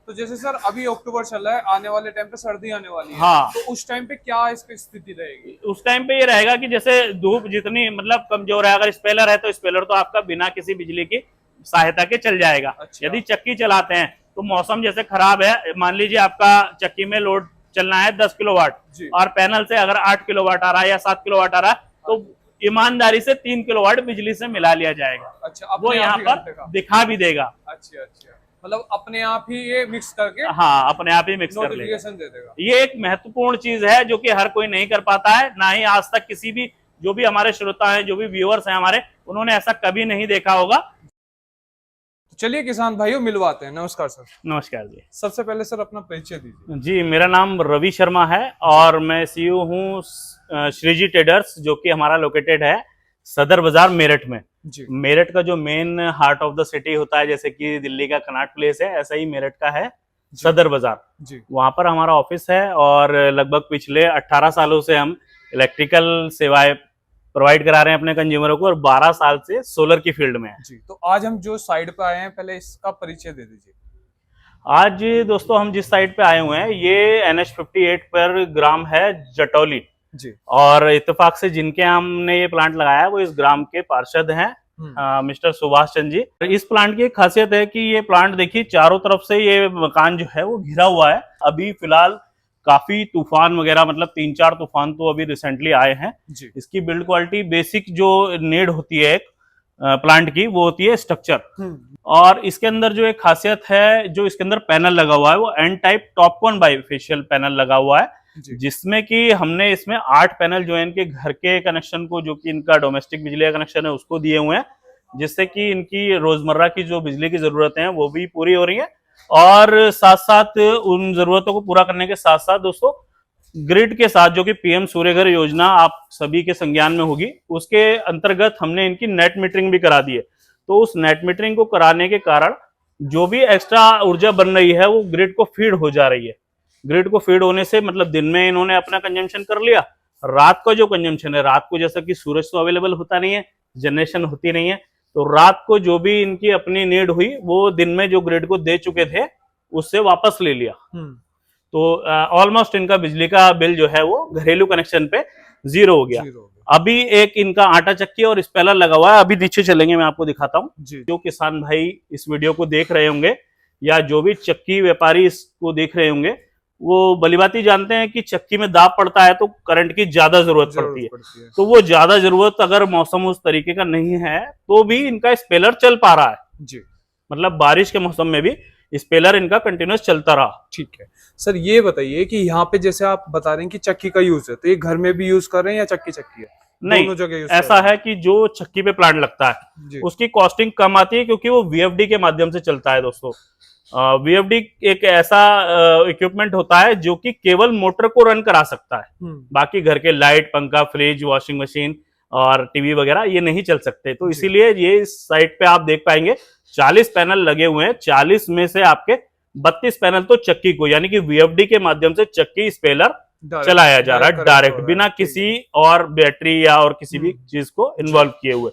तो जैसे सर अभी अक्टूबर चल रहा है, आने वाले टाइम पे सर्दी आने वाली है, हाँ, तो उस टाइम पे क्या इसकी स्थिति रहेगी? उस टाइम पे ये रहेगा कि जैसे धूप जितनी मतलब कमजोर है, अगर स्पेलर है तो स्पेलर तो आपका बिना किसी बिजली की सहायता के चल जाएगा। अच्छा। यदि चक्की चलाते हैं तो मौसम जैसे खराब है, मान लीजिए आपका चक्की में लोड चलना है 10 किलोवाट जी। और पैनल से अगर 8 किलोवाट आ रहा है या 7 किलोवाट आ रहा है, तो ईमानदारी से 3 किलोवाट बिजली से मिला लिया जाएगा। अच्छा, वो अपने यहाँ आप ही पर घंटे का? दिखा भी देगा। अच्छा अच्छा, मतलब अपने आप ही ये मिक्स करके हाँ, अपने आप ही मिक्स कर लेगा। नोटिफिकेशन दे देगा। ये एक महत्वपूर्ण चीज है जो कि हर कोई नहीं कर पाता है, ना ही आज तक किसी भी जो भी हमारे श्रोता हैं, जो भी व्यूअर्स हैं हमारे, उन्होंने ऐसा कभी नहीं देखा होगा। तो चलिए किसान भाइयों मिलवाते हैं। नमस्कार सर। नमस्कार जी। सबसे पहले सर अपना परिचय दीजिए। जी, मेरा नाम रवि शर्मा है और मैं सीईओ हूँ श्रीजी ट्रेडर्स, जो कि हमारा लोकेटेड है सदर बाजार मेरठ में। जी। मेरठ का जो main heart of the city होता है, जैसे कि दिल्ली का कनॉट प्लेस है, ऐसा ही मेरठ का है सदर बाजार। जी। वहां पर हमारा ऑफिस है और लगभग पिछले 18 सालों से हम इलेक्ट्रिकल सेवाएं प्रोवाइड करा रहे हैं अपने कंज्यूमरों को, और 12 साल से सोलर की फील्ड में है। जी, तो आज हम जो साइड पे आए हैं, पहले इसका परिचय दे दीजिए। आज दोस्तों हम जिस साइट पे आए हुए हैं ये NH58 पर ग्राम है जटौली। जी। और इत्तेफाक से जिनके हमने ये प्लांट लगाया है वो इस ग्राम के पार्षद हैं, मिस्टर सुभाष चंद्र जी। इस प्लांट की एक खासियत है कि ये प्लांट देखिए चारों तरफ से ये मकान जो है वो घिरा हुआ है। अभी फिलहाल काफी तूफान वगैरह, मतलब 3-4 तूफान तो अभी रिसेंटली आए हैं। जी। इसकी बिल्ड क्वालिटी, बेसिक जो नीड होती है एक प्लांट की, वो होती है स्ट्रक्चर। और इसके अंदर जो एक खासियत है, जो इसके अंदर पैनल लगा हुआ है वो N type TOPCon bifacial panel लगा हुआ है, जिसमें कि हमने इसमें 8 पैनल जो है इनके घर के कनेक्शन को, जो कि इनका डोमेस्टिक बिजली का कनेक्शन है, उसको दिए हुए हैं, जिससे कि इनकी रोजमर्रा की जो बिजली की जरूरतें हैं वो भी पूरी हो रही है। और साथ साथ उन जरूरतों को पूरा करने के साथ साथ दोस्तों ग्रिड के साथ, जो कि पीएम सूर्यघर योजना आप सभी के संज्ञान में होगी, उसके अंतर्गत हमने इनकी नेट मीटरिंग भी करा दी है। तो उस नेट मीटरिंग को कराने के कारण जो भी एक्स्ट्रा ऊर्जा बन रही है वो ग्रिड को फीड हो जा रही है। ग्रिड को फीड होने से मतलब दिन में इन्होंने अपना कंजम्पशन कर लिया, रात का जो कंजम्पशन है, रात को जैसा कि सूरज तो अवेलेबल होता नहीं है, जनरेशन होती नहीं है, तो रात को जो भी इनकी अपनी नीड हुई वो दिन में जो ग्रिड को दे चुके थे उससे वापस ले लिया। तो ऑलमोस्ट इनका बिजली का बिल जो है वो घरेलू कनेक्शन पे 0 हो गया। अभी एक इनका आटा चक्की और स्पेलर लगा हुआ है, अभी नीचे चलेंगे, मैं आपको दिखाता हूँ। जो किसान भाई इस वीडियो को देख रहे होंगे या जो भी चक्की व्यापारी इसको देख रहे होंगे, वो भलीभांति जानते हैं कि चक्की में दाब पड़ता है तो करंट की ज्यादा जरूरत पड़ती है। तो वो ज्यादा जरूरत अगर मौसम उस तरीके का नहीं है तो भी इनका स्पेलर चल पा रहा है जी। मतलब बारिश के मौसम में भी स्पेलर इनका कंटिन्यूस चलता रहा। ठीक है सर, ये बताइए कि यहाँ पे जैसे आप बता रहे हैं कि चक्की का यूज है, तो ये घर में भी यूज कर रहे हैं या चक्की चक्की है? नहीं, दोनों जगह यूज ऐसा है कि जो चक्की पे प्लांट लगता है उसकी कॉस्टिंग कम आती है, क्योंकि वो VFD के माध्यम से चलता है दोस्तों। VFD एक ऐसा इक्विपमेंट होता है जो कि केवल मोटर को रन करा सकता है, बाकी घर के लाइट, पंखा, फ्रिज, वॉशिंग मशीन और टीवी वगैरह ये नहीं चल सकते। तो इसीलिए ये इस साइट पे आप देख पाएंगे 40 पैनल लगे हुए हैं। 40 में से आपके 32 पैनल तो चक्की को, यानी कि VFD के माध्यम से चक्की स्पेलर चलाया जा रहा है डायरेक्ट, बिना किसी और बैटरी या और किसी भी चीज को इन्वॉल्व किए हुए।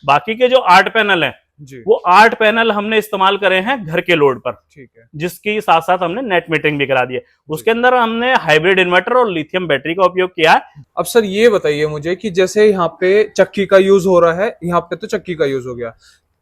बाकी के जो 8 पैनल हैं वो 8 पैनल हमने इस्तेमाल करे हैं घर के लोड पर, ठीक है, जिसके साथ साथ हमने नेट मीटरिंग भी करा दी है। उसके अंदर हमने हाइब्रिड इन्वर्टर और लिथियम बैटरी का उपयोग किया है। अब सर ये बताइए मुझे कि जैसे यहाँ पे चक्की का यूज हो रहा है, यहाँ पे तो चक्की का यूज हो गया,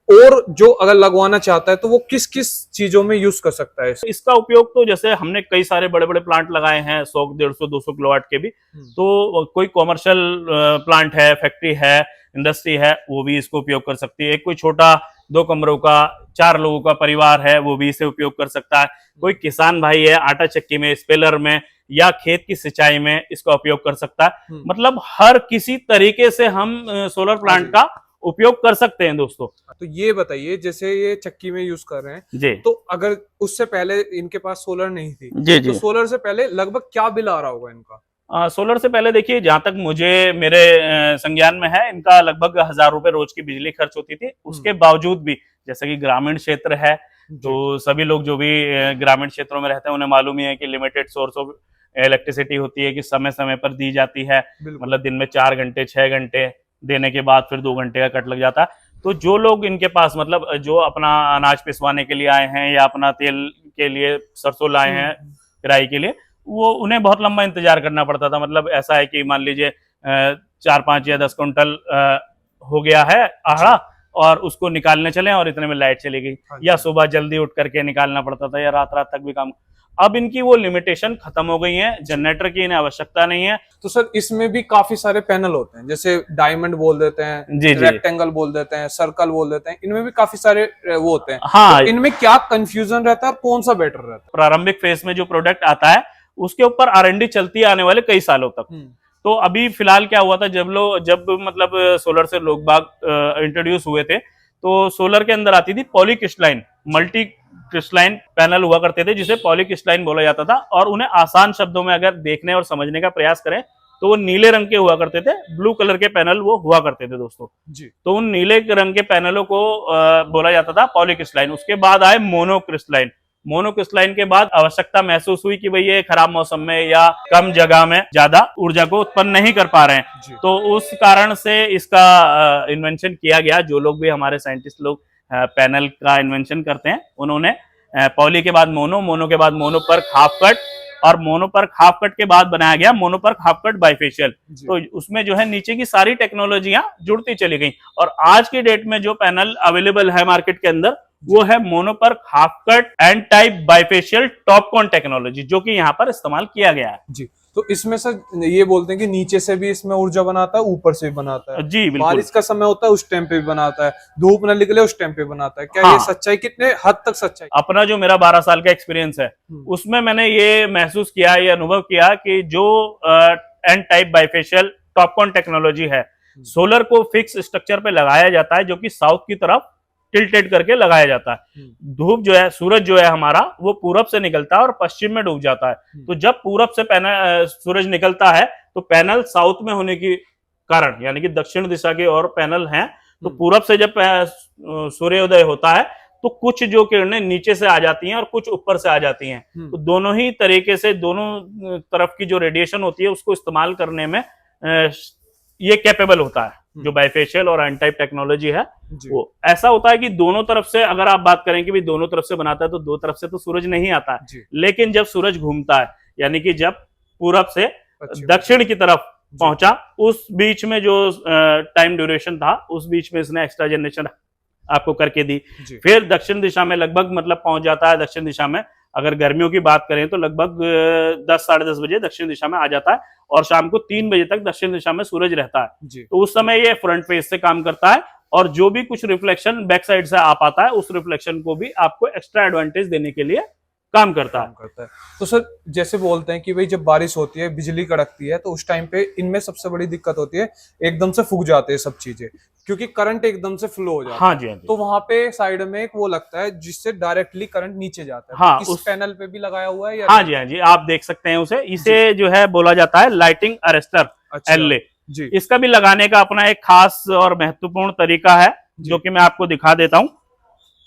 और जो अगर लगवाना चाहता है तो वो किस किस चीजों में यूज कर सकता है? इसका उपयोग तो जैसे हमने कई सारे बड़े बड़े प्लांट लगाए हैं 100, 150, 200 किलोवाट के भी, तो कोई कॉमर्शियल प्लांट है, फैक्ट्री है, इंडस्ट्री है, वो भी इसको उपयोग कर सकती है। कोई छोटा 2 कमरों का 4 लोगों का परिवार है वो भी इसे उपयोग कर सकता है। कोई किसान भाई है आटा चक्की में, स्पेलर में या खेत की सिंचाई में इसका उपयोग कर सकता है। मतलब हर किसी तरीके से हम सोलर प्लांट का उपयोग कर सकते हैं दोस्तों। तो ये बताइए जैसे ये चक्की में यूज कर रहे हैं जी, तो अगर उससे पहले इनके पास सोलर नहीं थी जी, तो सोलर से पहले लगभग क्या बिल आ रहा होगा इनका? सोलर से पहले देखिए, जहां तक मुझे मेरे संज्ञान में है, इनका लगभग 1000 रुपए रोज की बिजली खर्च होती थी। उसके बावजूद भी जैसे कि ग्रामीण क्षेत्र है, तो सभी लोग जो भी ग्रामीण क्षेत्रों में रहते हैं उन्हें मालूम ही है कि लिमिटेड सोर्स ऑफ इलेक्ट्रिसिटी होती है कि समय समय पर दी जाती है। मतलब दिन में 4 घंटे 6 घंटे देने के बाद फिर 2 घंटे का कट लग जाता है। तो जो लोग इनके पास मतलब जो अपना अनाज पिसवाने के लिए आए हैं या अपना तेल के लिए सरसों लाए हैं पेराई के लिए, वो उन्हें बहुत लंबा इंतजार करना पड़ता था। मतलब ऐसा है कि मान लीजिए 4-5 या 10 कुंटल हो गया है आहड़ा और उसको निकालने चले और इतने में लाइट चली गई, या सुबह जल्दी उठ करके निकालना पड़ता था, या रात रात तक भी काम। अब इनकी वो लिमिटेशन खत्म हो गई है, जनरेटर की इन्हें आवश्यकता नहीं है। तो सर इसमें भी काफी सारे पैनल होते हैं, जैसे डायमंड बोल देते हैं, जी जी, रेक्टेंगल बोल देते हैं, सर्कल बोल देते हैं, इनमें भी काफी सारे वो होते हैं। हाँ, तो इनमें क्या कंफ्यूजन रहता है और कौन सा बेटर रहता प्रारंभिक फेज में जो प्रोडक्ट आता है उसके ऊपर R&D चलती है आने वाले कई सालों तक। है? तो अभी फिलहाल क्या हुआ था, जब मतलब सोलर से लोग बाग इंट्रोड्यूस हुए थे, तो सोलर के अंदर आती थी पॉलीक्रिस्टलाइन, मल्टी क्रिस्टलाइन पैनल हुआ करते थे, जिसे पॉलीक्रिस्टलाइन बोला जाता था। और उन्हें आसान शब्दों में अगर देखने और समझने का प्रयास करें तो वो नीले रंग के हुआ करते थे, ब्लू कलर के पैनल वो हुआ करते थे दोस्तों जी। तो उन नीले रंग के पैनलों को बोला जाता था पॉलीक्रिस्टलाइन। उसके बाद आए मोनोक्रिस्टलाइन। मोनोक्रिस्टलाइन के बाद आवश्यकता महसूस हुई कि भाई ये खराब मौसम में या कम जगह में ज्यादा ऊर्जा को उत्पन्न नहीं कर पा रहे हैं, तो उस कारण से इसका इन्वेंशन किया गया। जो लोग भी हमारे साइंटिस्ट लोग पैनल का इन्वेंशन करते हैं, उन्होंने पॉली के बाद मोनो, मोनो के बाद मोनो पर हाफ कट, और मोनो पर हाफ कट के बाद बनाया गया मोनो पर हाफ कट बाइफेशियल। तो उसमें जो है नीचे की सारी टेक्नोलॉजियां जुड़ती चली गई, और आज की डेट में जो पैनल अवेलेबल है मार्केट के अंदर वो है मोनो पर half cut and type bifacial TOPCon technology, जो कि यहाँ पर इस्तेमाल किया गया है। जी। तो इसमें सर ये बोलते हैं कि नीचे से भी इसमें ऊर्जा बनाता है, ऊपर से भी बनाता है। जी बिल्कुल। बारिश का समय होता है उस टाइम पे भी बनाता है, धूप न निकले उस टाइम पे बनाता है। क्या हाँ। ये सच्चाई, कितने हद तक सच्चाई? अपना जो मेरा 12 साल का एक्सपीरियंस है उसमें मैंने ये महसूस किया, ये अनुभव किया कि जो N type bifacial TOPCon technology है, सोलर को फिक्स स्ट्रक्चर पे लगाया जाता है, जो कि साउथ की तरफ टिल्टेड करके लगाया जाता है। धूप जो है, सूरज जो है हमारा, वो पूरब से निकलता है और पश्चिम में डूब जाता है। तो जब पूरब से पैनल सूरज निकलता है तो पैनल साउथ में होने के कारण, यानी कि दक्षिण दिशा के और पैनल हैं, तो पूरब से जब सूर्योदय होता है तो कुछ जो किरणें नीचे से आ जाती हैं और कुछ ऊपर से आ जाती हैं। तो दोनों ही तरीके से, दोनों तरफ की जो रेडिएशन होती है उसको इस्तेमाल करने में ये कैपेबल होता है। जो बाइफेशियल और एन टाइप टेक्नोलॉजी है वो ऐसा होता है कि दोनों तरफ से, अगर आप बात करें कि भी दोनों तरफ से बनाता है, तो दो तरफ से तो सूरज नहीं आता है, लेकिन जब सूरज घूमता है, यानी कि जब पूरब से दक्षिण की तरफ पहुंचा, उस बीच में जो टाइम ड्यूरेशन था, उस बीच में इसने एक्स्ट्रा जनरेशन आपको करके दी। फिर दक्षिण दिशा में लगभग मतलब पहुंच जाता है, दक्षिण दिशा में अगर गर्मियों की बात करें तो लगभग 10-10:30 बजे दक्षिण दिशा में आ जाता है, और शाम को 3 बजे तक दक्षिण दिशा में सूरज रहता है। तो उस समय ये फ्रंट फेस से काम करता है, और जो भी कुछ रिफ्लेक्शन बैक साइड से आ पाता है, उस रिफ्लेक्शन को भी आपको एक्स्ट्रा एडवांटेज देने के लिए काम करता है। तो सर जैसे बोलते हैं कि भाई जब बारिश होती है, बिजली कड़कती है, तो उस टाइम पे इनमें सबसे बड़ी दिक्कत होती है, एकदम से फूक जाते हैं सब चीजें, क्योंकि करंट एकदम से फ्लो हो जाता है। हाँ जी, हाँ जी। तो वहां पे साइड में एक वो लगता है जिससे डायरेक्टली करंट नीचे जाता है। हाँ, तो इस पैनल पे भी लगाया हुआ है या? हाँ जी, हाँ जी, आप देख सकते हैं उसे। इसे जो है बोला जाता है लाइटिंग अरेस्टर, LA। जी। इसका भी लगाने का अपना एक खास और महत्वपूर्ण तरीका है, जो कि मैं आपको दिखा देता हूं।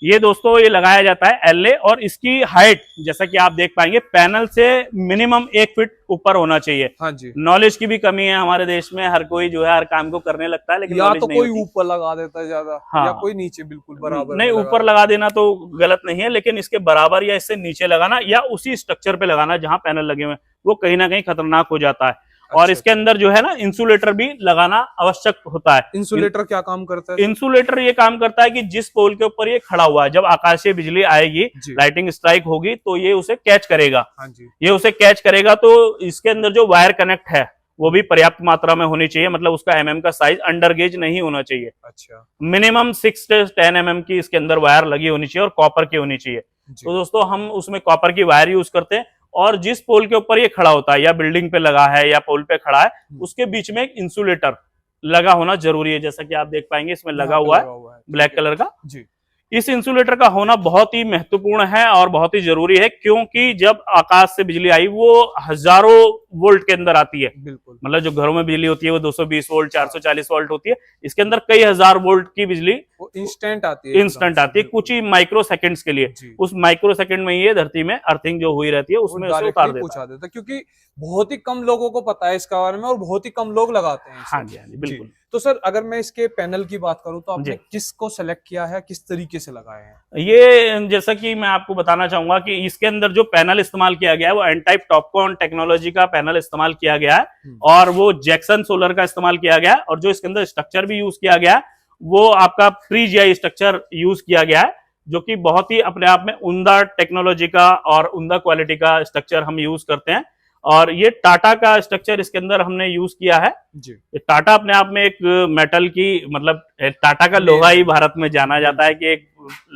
ये दोस्तों, ये लगाया जाता है LA, और इसकी हाइट जैसा कि आप देख पाएंगे पैनल से मिनिमम 1 फीट ऊपर होना चाहिए। हाँ जी। नॉलेज की भी कमी है हमारे देश में, हर कोई जो है हर काम को करने लगता है, लेकिन या तो कोई ऊपर लगा देता है ज्यादा, या कोई नीचे बिल्कुल बराबर नहीं। ऊपर लगा देना तो गलत नहीं है, लेकिन इसके बराबर या इससे नीचे लगाना, या उसी स्ट्रक्चर पे लगाना जहां पैनल लगे हुए, वो कहीं ना कहीं खतरनाक हो जाता है। और इसके अंदर जो है ना, इंसुलेटर भी लगाना आवश्यक होता है। इंसुलेटर क्या काम करता है? इंसुलेटर ये काम करता है कि जिस पोल के ऊपर ये खड़ा हुआ है, जब आकाशीय बिजली आएगी, लाइटिंग स्ट्राइक होगी, तो ये उसे कैच करेगा। हाँ जी। ये उसे कैच करेगा, तो इसके अंदर जो वायर कनेक्ट है वो भी पर्याप्त मात्रा में होनी चाहिए। मतलब उसका MM का साइज अंडर गेज नहीं होना चाहिए। अच्छा। मिनिमम 6 से 10 mm की इसके अंदर वायर लगी होनी चाहिए, और कॉपर की होनी चाहिए। तो दोस्तों, हम उसमें कॉपर की वायर यूज करते हैं, और जिस पोल के ऊपर ये खड़ा होता है, या बिल्डिंग पे लगा है या पोल पे खड़ा है, उसके बीच में एक इंसुलेटर लगा होना जरूरी है। जैसा कि आप देख पाएंगे इसमें लगा हुआ है ब्लैक कलर का। जी। इस इंसुलेटर का होना बहुत ही महत्वपूर्ण है और बहुत ही जरूरी है, क्योंकि जब आकाश से बिजली आई, वो हजारों वोल्ट के अंदर आती है। बिल्कुल। मतलब जो घरों में बिजली होती है वो 220 वोल्ट, 440 वोल्ट होती है। इसके अंदर कई हजार वोल्ट की बिजली इंस्टेंट आती है, इंस्टेंट आती है, कुछ ही माइक्रो सेकंड्स के लिए। उस माइक्रो सेकंड में ये धरती में अर्थिंग जो हुई रहती है, उसमें उसे उतार देता है। क्योंकि बहुत ही कम लोगों को पता है इसके बारे में, और बहुत ही कम लोग लगाते हैं। हाँ जी, हाँ जी, बिल्कुल। तो सर अगर मैं इसके पैनल की बात करूं तो आपने जी। किसको सेलेक्ट किया है, किस तरीके से लगाए हैं? ये जैसा कि मैं आपको बताना चाहूंगा कि इसके अंदर जो पैनल इस्तेमाल किया गया है वो एन टाइप टॉपकॉन टेक्नोलॉजी का पैनल इस्तेमाल किया गया है और वो जैक्सन सोलर का इस्तेमाल किया गया है। और जो इसके अंदर स्ट्रक्चर भी यूज किया गया है वो आपका प्री जीआई स्ट्रक्चर यूज किया गया है, जो कि बहुत ही अपने आप में उम्दा टेक्नोलॉजी का और उम्दा क्वालिटी का स्ट्रक्चर हम यूज करते हैं। और ये टाटा का स्ट्रक्चर इसके अंदर हमने यूज किया है जी। टाटा अपने आप में एक मेटल की मतलब टाटा का लोहा ही भारत में जाना जाता है कि एक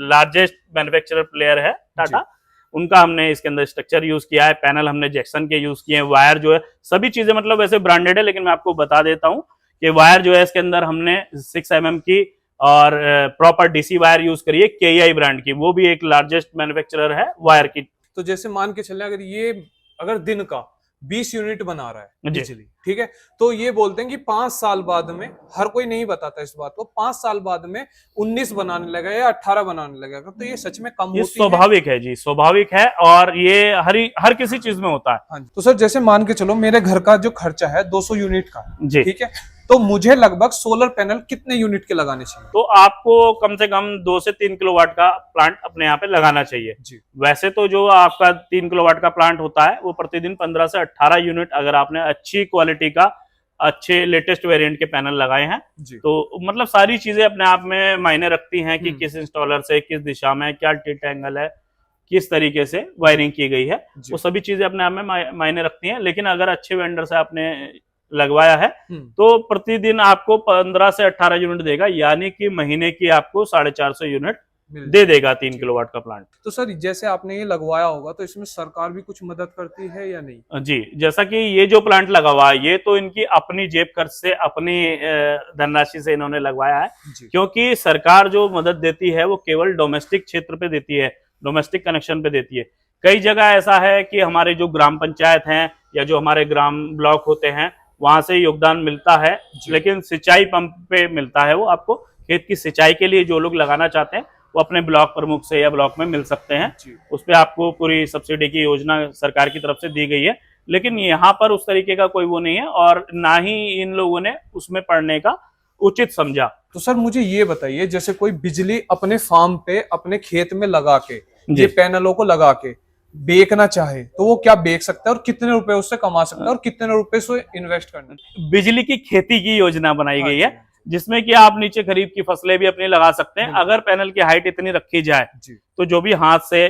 लार्जेस्ट मैन्युफैक्चरर प्लेयर है टाटा, उनका हमने इसके अंदर स्ट्रक्चर यूज किया है। पैनल हमने जैक्सन के यूज किए हैं, वायर जो है सभी चीजें मतलब वैसे ब्रांडेड है, लेकिन मैं आपको बता देता हूँ कि वायर जो है इसके अंदर हमने 6 mm की और प्रॉपर डीसी वायर यूज करी है केआई ब्रांड की, वो भी एक लार्जेस्ट मैन्युफैक्चरर है वायर की। तो जैसे मान के चले अगर दिन का 20 यूनिट बना रहा है बिजली, ठीक है, तो ये बोलते हैं कि 5 साल बाद में, हर कोई नहीं बताता इस बात को, 5 साल बाद में 19 बनाने लगा या 18 बनाने लगेगा, तो ये सच में कम ये होती स्वाभाविक है जी, स्वाभाविक है और ये हर किसी चीज में होता है। हाँ जी। तो सर जैसे मान के चलो मेरे घर का जो खर्चा है 200 यूनिट का जी, ठीक है, तो मुझे लगभग सोलर पैनल कितने यूनिट के लगाने चाहिए? तो आपको कम से कम 2 से 3 किलोवाट का प्लांट अपने यहाँ पे लगाना चाहिए जी। वैसे तो जो आपका 3 किलोवाट का प्लांट होता है वो प्रतिदिन 15 से 18 यूनिट अगर आपने अच्छी क्वालिटी का अच्छे लेटेस्ट वेरिएंट के पैनल लगाए हैं जी। तो मतलब सारी चीजें अपने आप में मायने रखती हैं कि किस इंस्टॉलर से किस दिशा में क्या टिल्ट एंगल है, किस तरीके से वायरिंग की गई है, वो सभी चीजें अपने आप में मायने रखती हैं। लेकिन अगर अच्छे वेंडर से आपने लगवाया है तो प्रतिदिन आपको 15 से 18 यूनिट देगा, यानी कि महीने की आपको 450 यूनिट दे देगा 3 किलोवाट का प्लांट। तो सर जैसे आपने ये लगवाया होगा तो इसमें सरकार भी कुछ मदद करती है या नहीं? जी, जैसा कि ये जो प्लांट लगा हुआ है ये तो इनकी अपनी जेब खर्च से अपनी धनराशि से इन्होंने लगवाया है, क्योंकि सरकार जो मदद देती है वो केवल डोमेस्टिक क्षेत्र पे देती है, डोमेस्टिक कनेक्शन पे देती है। कई जगह ऐसा है कि हमारे जो ग्राम पंचायत हैं या जो हमारे ग्राम ब्लॉक होते हैं वहां से योगदान मिलता है, लेकिन सिंचाई पंप पे मिलता है। वो आपको खेत की सिंचाई के लिए जो लोग लगाना चाहते हैं वो अपने ब्लॉक प्रमुख से या ब्लॉक में मिल सकते हैं, उस पे आपको पूरी सब्सिडी की योजना सरकार की तरफ से दी गई है। लेकिन यहाँ पर उस तरीके का कोई वो नहीं है और ना ही इन लोगों ने उसमें पढ़ने का उचित समझा। तो सर मुझे ये बताइए, जैसे कोई बिजली अपने फार्म पे अपने खेत में लगा के ये पैनलों को लगा के बेचना चाहे तो वो क्या बेच सकता है और कितने रुपए उससे कमा सकता है और कितने रुपए से इन्वेस्ट करना है? बिजली की खेती की योजना बनाई गई है जिसमें कि आप नीचे खरीफ की फसलें भी अपनी लगा सकते हैं। अगर पैनल की हाइट इतनी रखी जाए तो जो भी हाथ से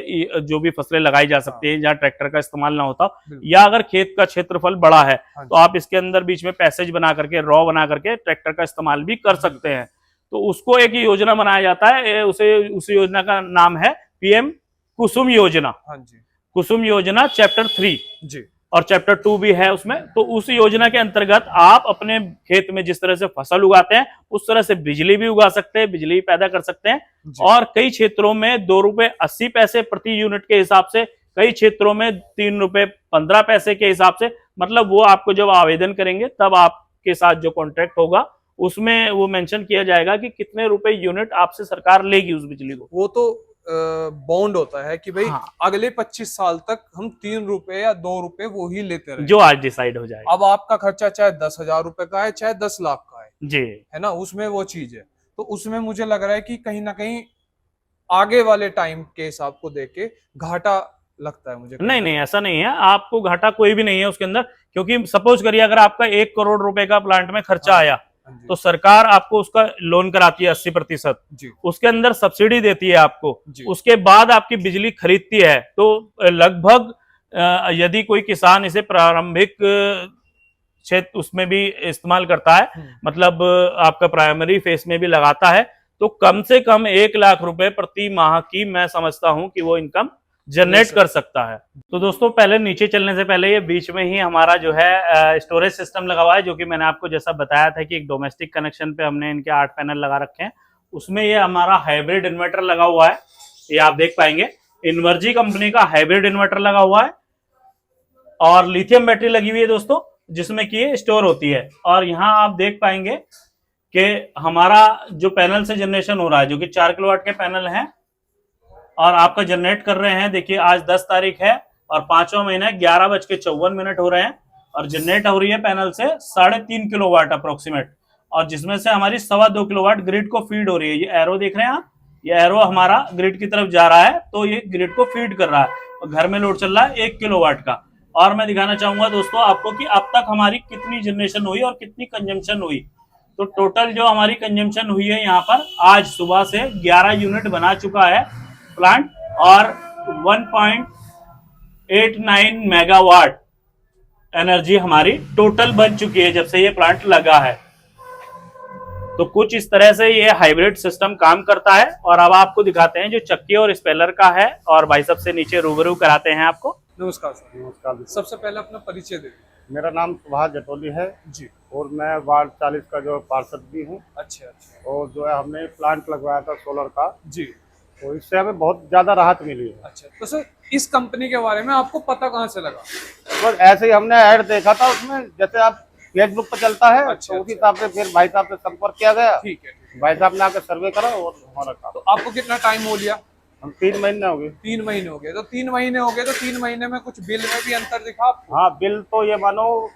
जो भी फसलें लगाई जा सकती हैं जहाँ ट्रैक्टर का इस्तेमाल ना होता, या अगर खेत का क्षेत्रफल बड़ा है तो आप इसके अंदर बीच में पैसेज बना करके रॉ बना करके ट्रैक्टर का इस्तेमाल भी कर सकते हैं। तो उसको एक योजना बनाया जाता है, उस योजना का नाम है पीएम कुसुम योजना। कुसुम योजना चैप्टर 3 जी और चैप्टर 2 भी है उसमें। तो उस योजना के अंतर्गत आप अपने खेत में जिस तरह से फसल उगाते हैं उस तरह से बिजली भी उगा सकते हैं, बिजली पैदा कर सकते हैं। और कई क्षेत्रों में ₹2.80 प्रति यूनिट के हिसाब से, कई क्षेत्रों में ₹3.15 के हिसाब से, मतलब वो आपको जब आवेदन करेंगे तब आपके साथ जो कॉन्ट्रैक्ट होगा उसमें वो मेंशन किया जाएगा कि कितने रुपए यूनिट आपसे सरकार लेगी उस बिजली को। वो तो बॉन्ड होता है कि भाई अगले 25 साल तक हम ₹3 या ₹2 वो ही लेते रहे, जो आज डिसाइड हो जाए। अब आपका खर्चा चाहे 10,000 रुपए का है चाहे 10 लाख का है जी, है ना, उसमें वो चीज है। तो उसमें मुझे लग रहा है कि कहीं ना कहीं आगे वाले टाइम के हिसाब को देख के घाटा लगता है मुझे। नहीं, ऐसा नहीं है, आपको घाटा कोई भी नहीं है उसके अंदर, क्योंकि सपोज करिए अगर आपका 1 करोड़ रुपए का प्लांट में खर्चा आया तो सरकार आपको उसका लोन कराती है 80%, उसके अंदर सब्सिडी देती है आपको, उसके बाद आपकी बिजली खरीदती है। तो लगभग यदि कोई किसान इसे प्रारंभिक क्षेत्र उसमें भी इस्तेमाल करता है, मतलब आपका प्राइमरी फेस में भी लगाता है, तो कम से कम 1 लाख रुपए प्रति माह की मैं समझता हूं कि वो इनकम जनरेट कर सकता है। तो दोस्तों पहले नीचे चलने से पहले ये बीच में ही हमारा जो है स्टोरेज सिस्टम लगा हुआ है, जो कि मैंने आपको जैसा बताया था कि एक डोमेस्टिक कनेक्शन पे हमने इनके 8 पैनल लगा रखे हैं। उसमें ये हमारा हाइब्रिड इन्वर्टर लगा हुआ है, ये आप देख पाएंगे इनवर्जी कंपनी का हाइब्रिड इन्वर्टर लगा हुआ है और लिथियम बैटरी लगी हुई है दोस्तों, जिसमें कि ये स्टोर होती है। और यहाँ आप देख पाएंगे कि हमारा जो पैनल से जनरेशन हो रहा है, जो कि 4 किलोवाट के पैनल हैं और आपका जनरेट कर रहे हैं। देखिए आज 10 तारीख है और 5वां महीना 11:54 हो रहे हैं और जनरेट हो रही है पैनल से 3.5 किलोवाट अप्रोक्सीमेट। और जिसमें से हमारी 2.25 किलोवाट ग्रिड को फीड हो रही है। ये एरो देख रहे हैं आप, ये एरो हमारा ग्रिड की तरफ जा रहा है, तो ये ग्रिड को फीड कर रहा है। और घर में लोड चल रहा है 1 किलोवाट का। और मैं दिखाना चाहूंगा दोस्तों आपको कि अब तक हमारी कितनी जनरेशन हुई और कितनी कंजम्पशन हुई। तो टोटल जो हमारी कंजम्पशन हुई है यहाँ पर आज सुबह से 11 यूनिट बना चुका है प्लांट, और 1.89 मेगावाट एनर्जी हमारी टोटल बन चुकी है जब से ये प्लांट लगा है। तो कुछ इस तरह से ये हाइब्रिड सिस्टम काम करता है। और अब आपको दिखाते हैं जो चक्की और स्पेलर का है, और भाई साहब से नीचे रूबरू कराते हैं आपको। नमस्कार सर। नमस्कार। सबसे पहले अपना परिचय दे दीजिए। मेरा नाम सुभाष जटोली है जी। और मैं वार्ड 40 का जो पार्षद भी हूँ। अच्छा अच्छा। और जो है हमने प्लांट लगवाया था सोलर का, जी। तो इससे हमें बहुत ज्यादा राहत मिली है। अच्छा, तो सर इस कंपनी के बारे में आपको पता कहाँ से लगा? तो ऐसे ही हमने ऐड देखा था उसमें, जैसे आप फेसबुक पर चलता है। अच्छा, तो उसी हिसाब से फिर भाई साहब से संपर्क किया गया। ठीक है। भाई साहब ने आकर सर्वे करा और हमारा काम। तो आपको कितना टाइम हो लिया? हम 3 महीने हो गए। 3 महीने हो गए। तो 3 महीने हो गए, तो 3 महीने में कुछ बिल में भी अंतर दिखा आपको? हाँ, बिल तो ये मानो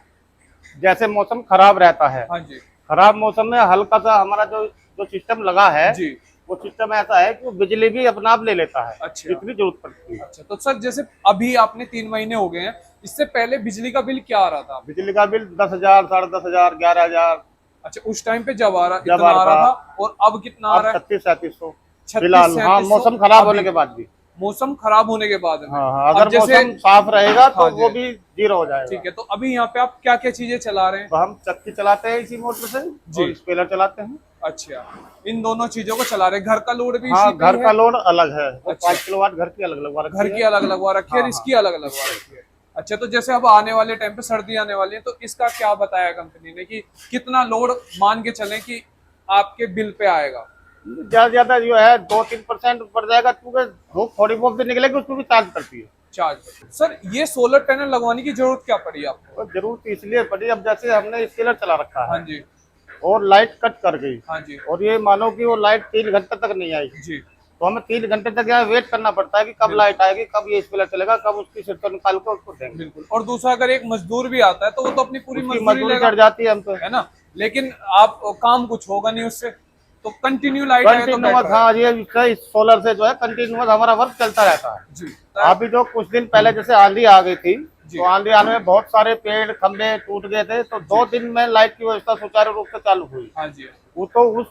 जैसे मौसम खराब रहता है, हाँ जी खराब मौसम में हल्का सा हमारा जो जो सिस्टम लगा है जी। वो सिस्टम ऐसा है कि वो बिजली भी अपना आप ले लेता है। अच्छा। जितनी जरूरत पड़ती है। अच्छा, तो सर जैसे अभी आपने 3 महीने हो गए हैं, इससे पहले बिजली का बिल क्या आ रहा था? बिजली का बिल 10,000, 10,500, 11,000। अच्छा, उस टाइम पे जब आ रहा जब इतना आ आ रहा रहा था, और अब कितना आ रहा है? 3600-3700 3600 फिलहाल। हाँ, मौसम खराब होने के बाद भी। मौसम खराब होने के बाद में। हाँ, अब अगर जैसे मौसम साफ रहेगा तो हाँ वो जी। भी 0 हो जाएगा। ठीक है, तो अभी यहाँ पे आप क्या क्या चीजें चला रहे हैं? तो हम चक्की चलाते हैं इसी मोटर से जी। और स्पेलर चलाते हैं। अच्छा, इन दोनों चीजों को चला रहे हैं। घर का लोड भी हाँ, इसी पे घर है? का लोड अलग है। वो अच्छा। 5 किलोवाट घर की अलग लगवा रखी घर है। की अलग लगवा रखी है और हाँ, इसकी अलग लगवा रखी है। अच्छा, तो जैसे अब आने वाले टाइम पे सर्दी आने वाली है, तो इसका क्या बताया कंपनी ने कि कितना लोड मान के चलें कि आपके बिल पे आएगा? ज्यादा ज्यादा जो है 2-3% बढ़ जाएगा, क्योंकि धूप थोड़ी बहुत भी निकलेगी उसको भी चार्ज करती है। चार्ज। सर ये सोलर पैनल लगवाने की जरूरत क्या पड़ी आपको? तो जरूरत इसलिए पड़ी, अब जैसे हमने स्पेलर चला रखा हाँ है जी और लाइट कट कर गई, हाँ जी और ये मानो कि वो लाइट 3 घंटे तक नहीं आई, जी। तो हमें 3 घंटे तक यहाँ वेट करना पड़ता है कि कब लाइट आएगी, कब ये स्पेलर चलेगा, कब उसकी सिस्टम निकाल कर उसको देंगे। बिल्कुल। और दूसरा, अगर एक मजदूर भी आता है तो वो तो अपनी पूरी उसकी मजदूरी मजदूरी लेगा, चढ़ जाती है हम पे। है ना? लेकिन आप काम कुछ होगा नहीं उससे, तो कंटिन्यू लाइट आए तो कंटिन्यूअस, बेटर है। हाँ, ये सोलर से जो है कंटिन्यूअस हमारा वर्क चलता रहता है। जी। अभी जो कुछ दिन पहले जैसे आंधी आ गई थी, जी। तो आंधी आने में बहुत सारे पेड़ खंभे टूट गए थे, तो 2 दिन में लाइट की व्यवस्था सुचारू रूप से चालू हुई। हाँ जी। वो तो उस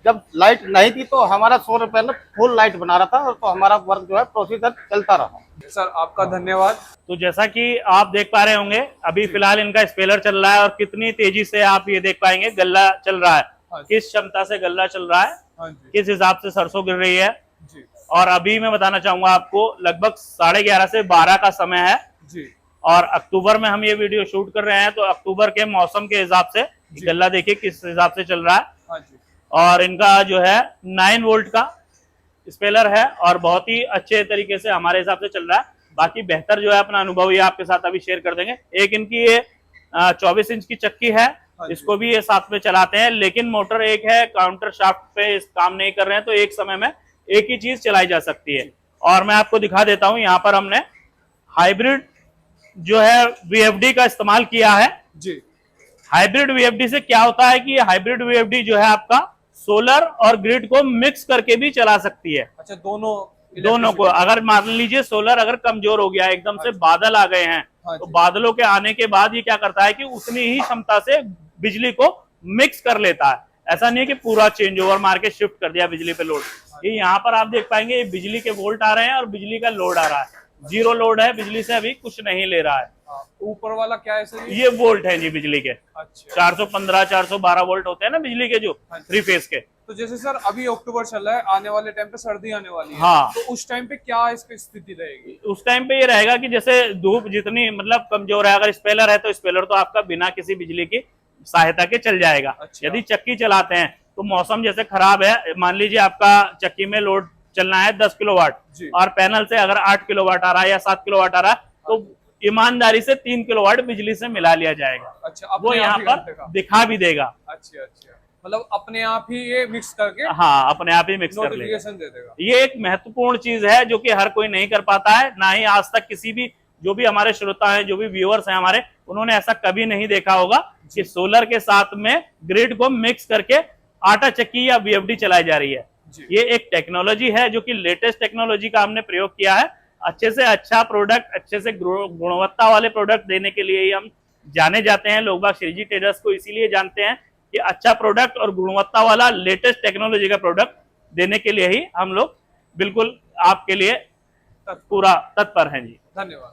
जब लाइट नहीं थी तो हमारा सोलर पैनल फुल लाइट बना रहा था, और तो हमारा वर्क जो है प्रोसीजर चलता रहा। सर आपका धन्यवाद। तो जैसा कि आप देख पा रहे होंगे अभी फिलहाल इनका स्पेलर चल रहा है, और कितनी तेजी से आप ये देख पाएंगे गल्ला चल रहा है, हाँ जी। किस क्षमता से गल्ला चल रहा है, हाँ जी किस हिसाब से सरसों गिर रही है। जी और अभी मैं बताना चाहूंगा आपको लगभग 11:30 से 12 का समय है, जी। और अक्टूबर में हम ये वीडियो शूट कर रहे हैं, तो अक्टूबर के मौसम के हिसाब से जी। गल्ला देखिए किस हिसाब से चल रहा है। हाँ जी। और इनका जो है 9 वोल्ट का स्पेलर है, और बहुत ही अच्छे तरीके से हमारे हिसाब से चल रहा है। बाकी बेहतर जो है अपना अनुभव ये आपके साथ अभी शेयर कर देंगे। एक इनकी ये 24 इंच की चक्की है, हाँ जी। इसको भी ये साथ में चलाते हैं, लेकिन मोटर एक है, काउंटर शाफ्ट पे इस काम नहीं कर रहे हैं, तो एक समय में एक ही चीज चलाई जा सकती है। और मैं आपको दिखा देता हूं, यहाँ पर हमने हाइब्रिड जो है वीएफडी का इस्तेमाल किया है। जी। हाइब्रिड वीएफडी से क्या होता है कि हाइब्रिड वीएफडी जो है आपका सोलर और ग्रिड को मिक्स करके भी चला सकती है। अच्छा, दोनों को अगर मान लीजिए सोलर अगर कमजोर हो गया, एकदम से बादल आ गए हैं, हाँ तो जी। बादलों के आने के बाद ये क्या करता है कि उतनी ही क्षमता से बिजली को मिक्स कर लेता है। ऐसा नहीं है कि पूरा चेंज ओवर मार के शिफ्ट कर दिया बिजली पे लोड। ये यहाँ पर आप देख पाएंगे ये बिजली के वोल्ट आ रहे हैं और बिजली का लोड आ रहा है, 0 लोड है, बिजली से अभी कुछ नहीं ले रहा है। हाँ, ऊपर वाला क्या है सर? ये वोल्ट है जी बिजली के। अच्छा। 415 412 वोल्ट होते हैं ना बिजली के जो हाँ जी। 3 फेज के। तो जैसे सर अभी अक्टूबर चल रहा है, आने वाले टाइम पे सर्दी आने वाली है, हाँ। तो उस टाइम पे क्या इसकी स्थिति रहेगी? उस टाइम पे ये रहेगा कि जैसे धूप जितनी मतलब कमजोर है, अगर स्पेलर है तो स्पेलर तो आपका बिना किसी बिजली की सहायता के चल जाएगा। अच्छा। यदि चक्की चलाते हैं तो मौसम जैसे खराब है, मान लीजिए आपका चक्की में लोड चलना है 10 किलोवाट, जी। और पैनल से अगर 8 किलोवाट आ रहा है या 7 किलोवाट आ रहा है, तो ईमानदारी से 3 किलोवाट बिजली से मिला लिया जाएगा। अच्छा, वो अपने यहाँ आप ही पर घंटे का? दिखा भी देगा। अच्छा अच्छा, मतलब अपने आप ही ये मिक्स करके हाँ, अपने आप ही मिक्स कर लेगा। नोटिफिकेशन दे देगा। ये एक महत्वपूर्ण चीज है जो कि हर कोई नहीं कर पाता है, ना ही आज तक किसी भी जो भी हमारे श्रोता हैं, जो भी व्यूअर्स हैं हमारे, उन्होंने ऐसा कभी नहीं देखा होगा कि सोलर के साथ में ग्रिड को मिक्स करके आटा चक्की या VFD चलाई जा रही है। ये एक टेक्नोलॉजी है जो कि लेटेस्ट टेक्नोलॉजी का हमने प्रयोग किया है। अच्छे से अच्छा प्रोडक्ट, अच्छे से गुणवत्ता वाले प्रोडक्ट देने के लिए ही हम जाने जाते हैं। लोग बाग श्रीजी ट्रेडर्स को इसीलिए जानते हैं कि अच्छा प्रोडक्ट और गुणवत्ता वाला लेटेस्ट टेक्नोलॉजी का प्रोडक्ट देने के लिए ही हम लोग बिल्कुल आपके लिए पूरा तत्पर हैं जी। धन्यवाद।